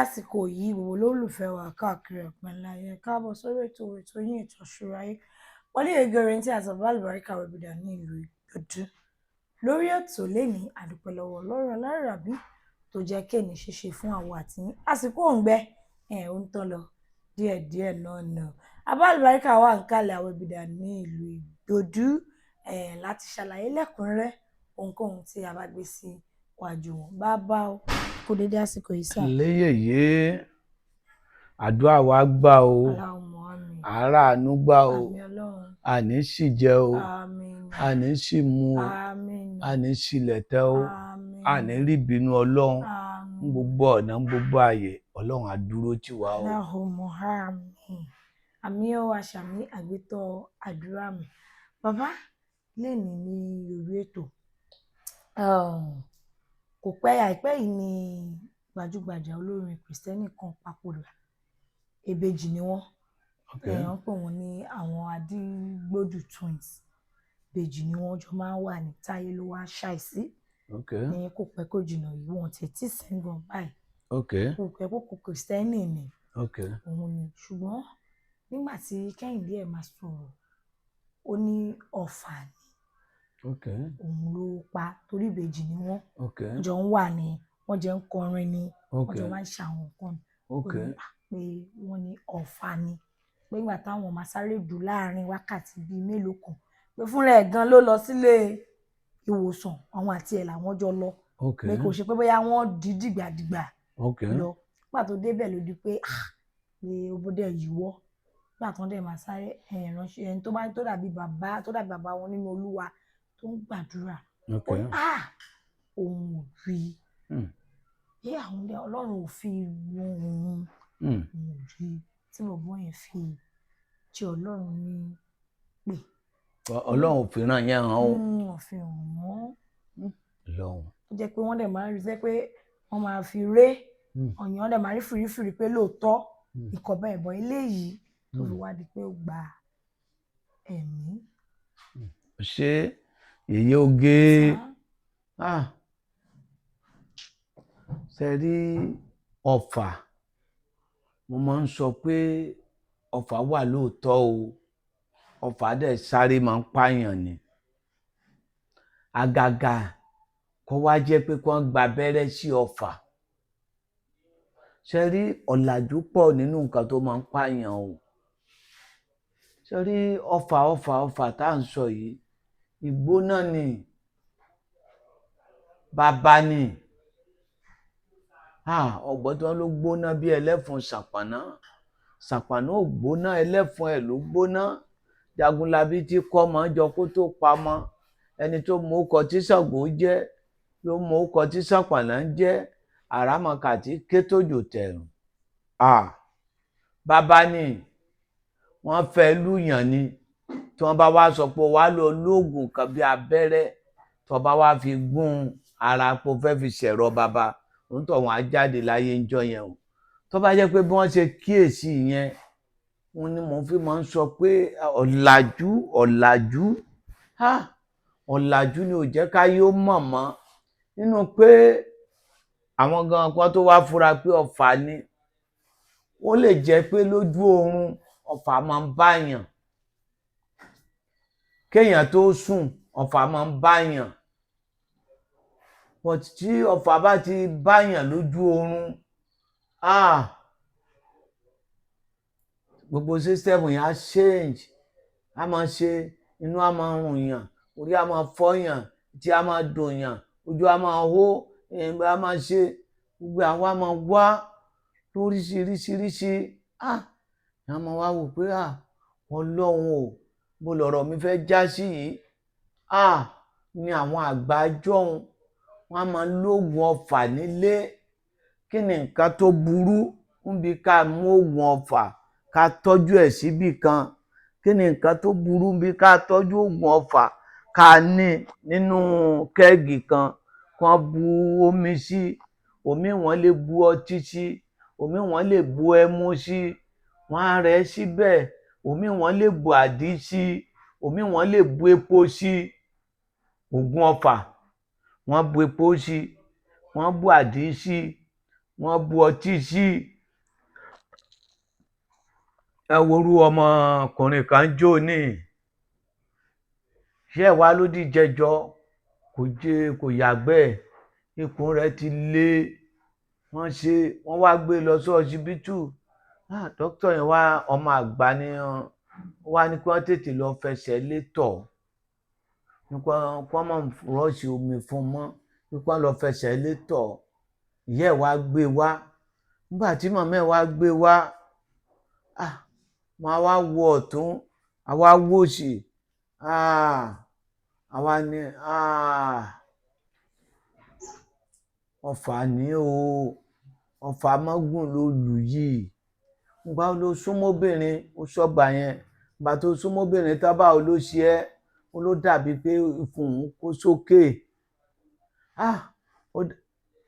àsìkò yìí gbogbo olólùfẹ́ wa káàkiri àgbáńlá ayé káàbọ̀ sórí ètò yín ètò àṣúra ayé wọlé egere tí a sọ bá àlùbáríkà wẹ̀bìdà ní ìlú Ìgbòdú lórí ètò lẹ́ni àdúpẹ́ lọ́wọ́ Ọlọ́run aláràbí tó jẹ́ kéènì ṣíṣe fún àwọn àti àsìkò òǹgbẹ ó ń tán lọ díẹ̀díẹ̀ náà abá àlùbáríkà wà ń kalẹ̀ àwẹ̀bìdà ní ìlú Ìgbòdú láti ṣàlàyé lẹ́kùnrẹ́rẹ́ ohunkóhun tí a bá gbé sí wájú wọn bá ó kó dédé àsìkò yìí sà. léyèyé àdúrà wa gbà o àràánú gbà o àní sì jẹ o àní sì mu o àní sílẹ̀ tẹ́ o àní rí ìbínú Ọlọ́run ń gbogbo ọ̀nà ń gbogbo ààyè Ọlọ́run á dúró tì wá o. àmì ó àṣàmì àgbétọ́ àdúrà mi bàbá lẹ́ni ní orí ètò kò pẹ́ àìpẹ́ yìí ni gbajúgbajà olórin kìrìsìtẹ́nì kan papòdà ìbejì ni wọ́n wọ́n pè wọ́n ní àwọn Adígbòdù twins ìbejì ni wọ́n jọ máa ń wà ní Táyé ló wá ṣàìsí ní kò pẹ́ kò jìnnà yìí wọ́n tètè sẹ́ńgàn báyìí kò pẹ́ kò kìrìsìtẹ́nì ni òun ni ṣùgbọ́n nígbà tí Kẹ́hìndé ẹ̀ máa sọ̀rọ̀ ó ní ọ̀fà ni òun ló pa torí ìbejì ni wọ́n jọ ń wà ní wọ́n jẹ́ ń kọrin ni wọ́n jọ máa ń ṣe àwọn nǹkan pé wọ́n ní ọ̀fà ni pé nígbà táwọn máa sáré dù láàrin wákàtí bíi mélòó kan pé fúnra ẹ̀ gan ló lọ sílé ìwòsàn àwọn àti ẹ̀ làwọn jọ lọ pé kò ṣe pé bóyá wọ́n di dìgbàdìgbà lọ nígbà tó débẹ̀ ló di pé obodè yíwọ́ nígbà tó ń dẹ̀ máa sáré ránṣẹ́ ẹni tó dàbí bàbá wọn nínú Olúwa tó ń gbàdúrà òun ò rí àwọn Ọlọ́run ò fi òun ò rí tí bàbá yẹn fi tí Ọlọ́run ní pè. Ọlọ́run ò fi ràn yẹn hàn ó. ò fi hàn wọ́n. Ọlọ́run. ó jẹ́ pé wọ́n dẹ̀ máa ń rí sẹ́ pé wọ́n máa fi ré ọ̀yàn dẹ̀ máa rí fìrífìrí pé lóòótọ́ ìkọ̀bẹ ìbọn eléyìí tó fi wá di pé ó gba ẹ̀mí. ṣé yèyé oge ṣe rí ọ̀fà mo máa ń sọ pé ọ̀fà wà lóòótọ́ o ọ̀fà dẹ̀ sáré máa ń pààyàn ni àgàgà kó wá jẹ́ pé kó gba abẹ́rẹ́ sí ọ̀fà ṣe rí ọ̀làjú pọ̀ nínú nǹkan tó máa ń pààyàn o ṣe rí ọ̀fà tá à ń sọ yìí ìgbóná ni bàbá ni ọ̀gbọ́n tí wọ́n ló gbóná bí ẹlẹ́fun ṣàpàná ò gbóná ẹlẹ́fun ẹ̀ ló gbóná Jagunlabi tí kọ́ mọ́ jọ kó tó pamọ́ ẹni tó mọ orúkọ tí Ṣàngó jẹ́ ló mọ orúkọ tí Ṣàpàná ń jẹ́ àràmọ̀kà tí ké tójò tẹ̀rùn bàbá ni wọ́n fẹ́ lùyàn ni tí wọ́n bá wá sọ pé wàá lọ lóògùn kan bí abẹ́rẹ́ tí wọ́n bá wá fi gún ara pé fẹ́ fi ṣẹ̀rọ bàbá òun tó wọn á jáde láyé ńjọ́ yẹn o tó bá jẹ́ pé bí wọ́n ṣe kíyèsí yẹn wọ́n ní mo fi máa ń sọ pé ọ̀làjú ni ò jẹ́ káyé ó mọ̀ mọ́ nínú pé àwọn gan kan tó wá fura pé ọ̀fà ni ó lè jẹ́ pé lójú oorun ọ̀fà máa ń báyàn kéèyàn tó sùn ọ̀fà máa ń báyàn but tí ọ̀fà bá ti báyàn lójú oorun gbogbo sísítẹ́ẹ̀mù yẹn á change á máa ṣe inú á máa rùn yàn orí á máa fọ́yàn tí á máa dùn yàn ojú á máa hó á máa ṣe gbogbo àwa máa wá lóríṣiríṣiríṣi á máa wá wò pé Ọlọ́run ò bó lọ̀rọ̀ mi fẹ́ já sí yìí ní àwọn àgbà jọ̀hún wọ́n á máa lóògùn ọ̀fà nílé kí ni nǹkan tó burú níbi ká mú oògùn ọ̀fà ká tọ́jú ẹ̀ síbì kan kí ni nǹkan tó burú níbi ká tọ́jú oògùn ọ̀fà ká ní nínú kẹ́ẹ̀gì kan kán bu omi sí omi wọ́n lè bu ọtí sí omi wọ́n lè bu ẹmu sí wọ́n á rẹ̀ síbẹ̀ omi wọ́n lè bu àdí sí omi wọ́n lè bu epo sí oògùn ọ̀fà wọ́n bu epo sí wọ́n bu àdí sí wọ́n bu ọtí sí. Ẹ worú ọmọkùnrin kan jò ní ṣé ẹ wá ló díjẹjọ kò yàgbẹ́ ikùn rẹ̀ ti lé wọ́n wá gbé lọ sí ọsibítù. Dókítà yẹn wá ọmọ àgbà ni wá ní kí wọ́n tètè lọ fẹsẹ̀ létọ̀ kí wọ́n má rọ́ọ̀ṣì omi fún mọ́ kí wọ́n lọ fẹsẹ̀ létọ̀. Ìyá ẹ̀ wá gbé wá nígbà tí màmá ẹ̀ wá gbé wá máa wá wo ọ̀tún àwa wò sí àwa ni ọfà ní o ọfà mọ́gùn ló lù yìí. Ìgbà wo ló súnmọ́bìnrin ó sọ́gbà yẹn ìgbà tó súnmọ́bìnrin tábà ló ṣe ẹ́ ó ló dàbí pé ìfun kó sókè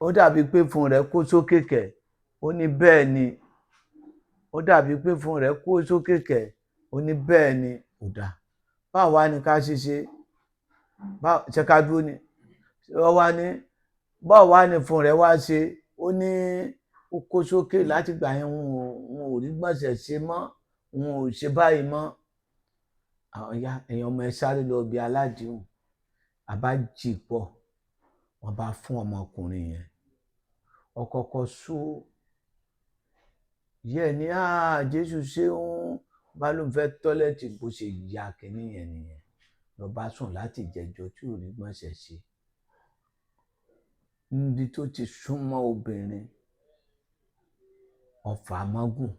ó dàbí pé ìfun rẹ̀ kó sókè kẹ̀ ó ní bẹ́ẹ̀ ni ó dàbí pé ìfun rẹ̀ kó sókè kẹ̀ ó ní bẹ́ẹ̀ ni ò dà báwo wá ní ká ṣe ṣe ká dúró ni wọ́n wá ní báwo wá ní ìfun rẹ̀ wá ṣe ó ní ó kó sókè láti gbà yẹn wọn ò rí gbọ̀nsẹ̀ ṣe mọ́ wọn ò ṣe báyìí mọ́. Èèyàn ọmọ ẹ sáré lọ bí aládìhùn àbá jì pọ̀ wọ́n bá fún ọmọkùnrin yẹn ọkọ̀ọ̀kọ̀ sú yẹ ní Jésù ṣeun bá ló ń fẹ́ tọ́lẹ̀tì bó ṣe ya kínní yẹn nìyẹn lọ bá sùn láti jẹjọ tí ò rí gbọ̀nsẹ̀ ṣe níbi tó ti súnmọ́ obìnrin ọfà mọ́gùn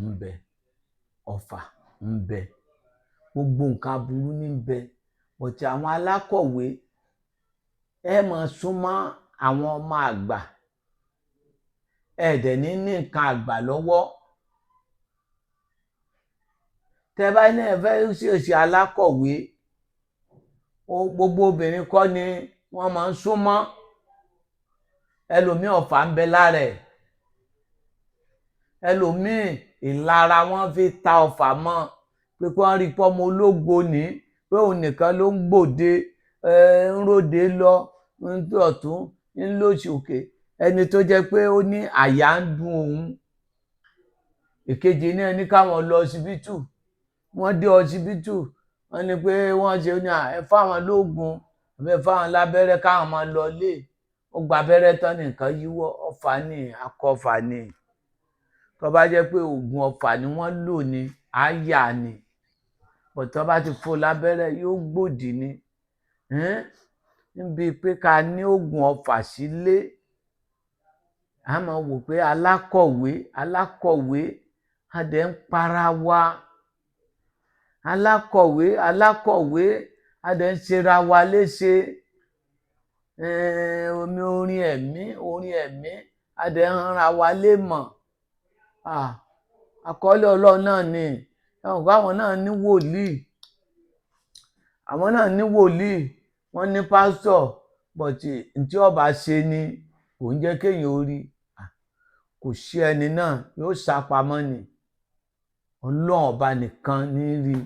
ń bẹ ọfà ń bẹ gbogbo nǹkan aburú ní bẹ ọ̀tí àwọn alákọ̀wé ẹ máa súnmọ́ àwọn ọmọ àgbà ẹ̀dẹ̀ ní nǹkan àgbà lọ́wọ́ tẹ bá ní ẹ fẹ́ ṣèṣe alákọ̀wé gbogbo obìnrin kọ́ ni wọ́n máa ń súnmọ́ ẹlòmíì ọfà ń bẹ lára ẹ̀ ẹlòmíì ìlara wọn fi ta ọfà mọ́ pé kí wọ́n rí pọ́mọ ológo ní pé òun nìkan ló ń gbòde ń ròde lọ ń dọ̀tún ń lòsì òkè ẹni tó jẹ́ pé ó ní àyà ń dùn òun èkejì náà ní káwọn lọ ọsibítù wọ́n dé ọsibítù wọ́n ní pé wọ́n ṣe ní ẹ fáwọn lóògùn àbí ẹ fáwọn lábẹ́rẹ́ káwọn máa lọ lé ó gba abẹ́rẹ́ tán nìkan yíwọ́ ọfà ní akọfà ní tó bá jẹ́ pé oògùn ọfà ni wọ́n lò ní àyà ni bọ̀tọ́ bá ti fò lábẹ́rẹ́ yóò gbòdì ni níbi pé ká ní oògùn ọfà sílé a máa wò pé alákọ̀wé a dẹ̀ ń para wa alákọ̀wé a dẹ̀ ń ṣera wa léṣe orin ẹ̀mí a dẹ̀ ń ra wa lémọ̀ àkọọ́lẹ̀ Ọlọ́run náà ni àwọn náà ní wòlíì wọ́n ní pásítọ̀ bọ̀tì tí ọba ṣe ni kò ń jẹ́ kéèyàn ó rí kò sí ẹni náà yóò sápamọ́ ni Ọlọ́run ọba nìkan ní rí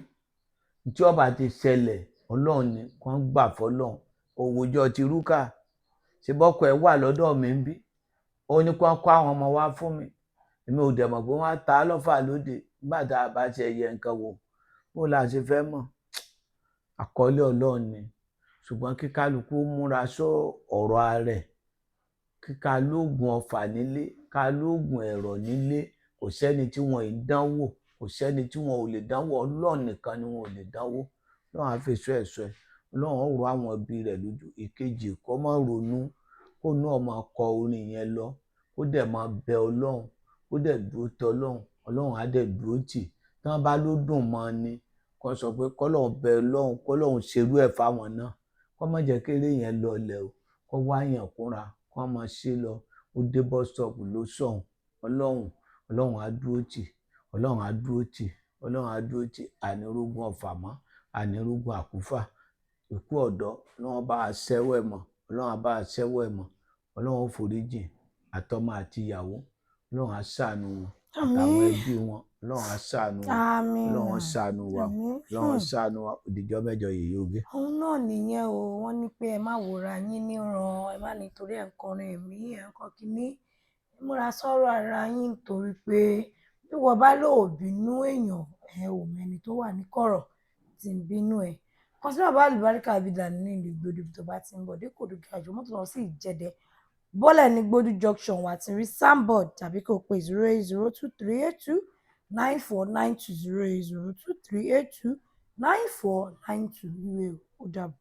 tí ọba ti ṣẹlẹ̀ Ọlọ́run ni kàn gbà fọ́lọ́run òwòjọ́ ti rúkà ṣe bọ́kọ ẹ̀ wà lọ́dọ̀ mi ń bí ó ní kàn kó àwọn ọmọ wá fún mi èmi ò dẹ̀ mọ̀ pé wọ́n á ta á lọ́fà lóde nígbà tá a bá ṣe ẹyẹ nǹkan wò bó la ṣe fẹ́ mọ̀ àkọọ́lẹ̀ Ọlọ́run ni ṣùgbọ́n kí kálukú múra sọ ọ̀rọ̀ ara ẹ̀ kí ká lóògùn ọfà nílé ká lóògùn ẹ̀rọ̀ nílé kò sẹ́ni tí wọn ì dánwò kò sẹ́ni tí wọn ò lè dánwò Ọlọ́run nìkan ni wọn ò lè dánwò Ọlọ́run á fi sọ ẹ̀sọ́ ẹ̀ Ọlọ́run ó rọ àwọn ẹbí rẹ̀ lójú ìkejì kó má ronú kó náà máa kọ orin yẹn lọ kó dẹ̀ máa bẹ Ọlọ́run kó dẹ̀ dúró tọ́ Ọlọ́run á dẹ̀ dúró tì tí wọ́n bá ló dùn mọ́ ni kó sọ pé kọ́lọ́run bẹ Ọlọ́run kọ́lọ́run ṣerú ẹ̀ fáwọn náà kó má jẹ́ kéré yẹn lọlẹ̀ o kó wá yàn kúnra kó máa ṣe lọ ó dé bus stop ló sọ̀hún Ọlọ́run á dúró tì Ọlọ́run á dúró tì Ọlọ́run á dúró tì ànírógún ọ̀fà mọ́ ànírógún àkúfà ikú ọ̀dọ́ Ọlọ́run bá a ṣẹ́wọ́ ẹ̀ mọ́ Ọlọ́run á bá a ṣẹ́wọ́ ẹ̀ mọ́ Ọlọ́run ó foríjìn àtọmọ àti ìyàwó Ọlọ́run á ṣàánú wọn àtàwọn ẹbí wọn Ọlọ́run á ṣàánú wọn Ọlọ́run á ṣàánú wa Ọlọ́run á ṣàánú wa òdìjọ́ mẹ́jọ yìí yóò gé. òun náà nìyẹn o wọ́n ní pé ẹ má wòra yín níran ẹ má nítorí ẹ̀ ń kọrin ẹ̀mí ẹ̀ ń kọ́ kínní múra sọ́rọ̀ ara yín nítorí pé bí wọ́n bá lò bínú èèyàn ẹ ò mẹ́ni tó wà ní kọ̀rọ̀ tí ń bínú ẹ̀. Kan sí bàbá àlùbáríkà Abidà ní ìlú Ìgbòdì tó bá ti ń bọ̀ dé Kòdùkẹ́ àjò mọ́tò lọ sí Ìjẹ̀dẹ̀ bọ́lẹ̀ ní Gbódú junction wà tí rí sandboard tàbí kó pe 08023829492 08023829492 ìwé ó dàbọ̀.